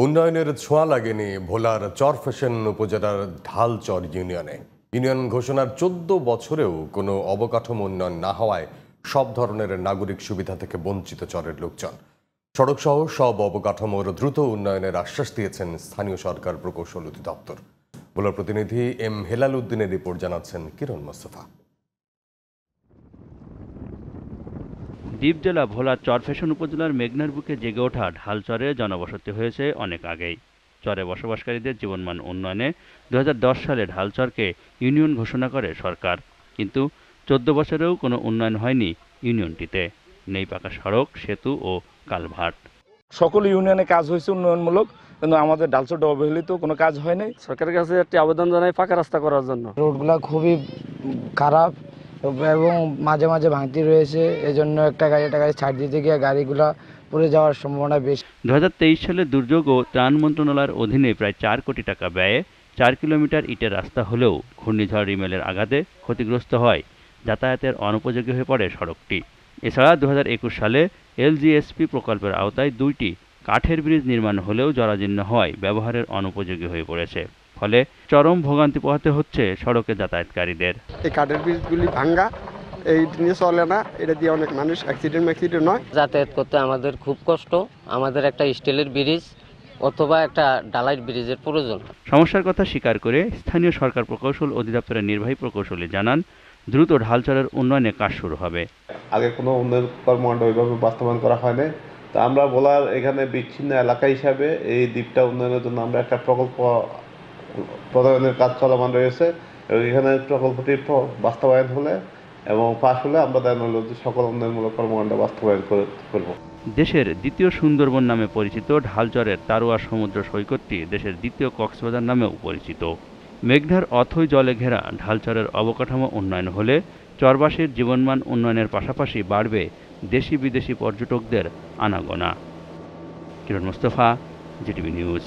উন্নয়নের ছোঁয়া লাগেনি ভোলার চরফ্যাশন উপজেলার ঢালচর ইউনিয়নে। ইউনিয়ন ঘোষণার ১৪ বছরেও কোনো অবকাঠামো উন্নয়ন না হওয়ায় সব ধরনের নাগরিক সুবিধা থেকে বঞ্চিত চরের লোকজন। সড়কসহ সব অবকাঠামোর দ্রুত উন্নয়নের আশ্বাস দিয়েছেন স্থানীয় সরকার প্রকৌশল অধিদপ্তর। ভোলার প্রতিনিধি এম হেলাল উদ্দিনের রিপোর্ট জানাচ্ছেন কিরণ মোস্তফা। দ্বীপ জেলা ভোলার চরফ্যাশন উপজেলার মেঘনার বুকে জেগে ওঠা ঢালচরে জনবসতি হয়েছে অনেক আগেই। চরে বসবাসকারীদের জীবনমান উন্নয়নে ২০১০ সালে ঢালচরকে ইউনিয়ন ঘোষণা করে সরকার, কিন্তু ১৪ বছরেও কোনো উন্নয়ন হয়নি ইউনিয়নটিতে। নেই পাকা সড়ক, সেতু ও কালভার্ট। সকল ইউনিয়নে কাজ হয়েছে উন্নয়নমূলক, কিন্তু আমাদের ডালচরটা অবহেলিত, কোনো কাজ হয় নাই। সরকারের কাছে একটি আবেদন জানাই পাকা রাস্তা করার জন্য। রোডগুলো খুবই খারাপ এবং মাঝে মাঝে ভাঙতি রয়েছে, এজন্য একটা গাড়ি ছাড় দিতে গিয়ে গাড়িগুলো পড়ে যাওয়ার সম্ভাবনা বেশি। ২০২৩ সালে দুর্যোগ ও ত্রাণ মন্ত্রণালয়ের অধীনে প্রায় ৪ কোটি টাকা ব্যয়ে ৪ কিলোমিটার ইটের রাস্তা হলেও ঘূর্ণিঝড় রিমেলের আঘাতে ক্ষতিগ্রস্ত হয়, যাতায়াতের অনুপযোগী হয়ে পড়ে সড়কটি। এছাড়া ২০২১ সালে এলজিএসপি প্রকল্পের আওতায় ২টি কাঠের ব্রিজ নির্মাণ হলেও জরাজীর্ণ হওয়ায় ব্যবহারের অনুপযোগী হয়ে পড়েছে। ফলে চরম ভোগান্তি পোহাতে হচ্ছে সড়কে যাতায়াতকারীদের। এই কাঠের ব্রিজগুলি ভাঙ্গা, এই নিয়ে চলে না, এটা দিয়ে অনেক মানুষ অ্যাক্সিডেন্ট হয়। যাতায়াত করতে আমাদের খুব কষ্ট। আমাদের একটা স্টিলের ব্রিজ অথবা একটা ডালাইট ব্রিজের প্রয়োজন। সমস্যার কথা স্বীকার করে স্থানীয় সরকার প্রকৌশল অধিদপ্তরের নির্বাহী প্রকৌশলী জানান, দ্রুত ঢালচরের উন্নয়নে কাজ শুরু হবে। আগে কোনো উন্নয়ন কর্মকাণ্ড ওইভাবে বাস্তবায়ন করা হয় না। তো আমরা বলার এখানে বিচ্ছিন্ন এলাকা হিসাবে এই দ্বীপটা উন্নয়নের জন্য আমরা একটা প্রকল্প প্রণয়নের কাজ চলমান রয়েছে। এখানে প্রকল্পটি বাস্তবায়ন হলে এবং পাশ হলে আমরা সকল উন্নয়নমূলক কর্মকাণ্ড বাস্তবায়ন করব। দেশের দ্বিতীয় সুন্দরবন নামে পরিচিত ঢালচরের তারোয়া সমুদ্র সৈকতটি দেশের দ্বিতীয় কক্সবাজার নামেও পরিচিত। মেঘনার অথই জলে ঘেরা ঢালচরের অবকাঠামো উন্নয়ন হলে চরবাসীর জীবনমান উন্নয়নের পাশাপাশি বাড়বে দেশি বিদেশি পর্যটকদের আনাগোনা। কিরণ মোস্তফা, জিটিভি নিউজ।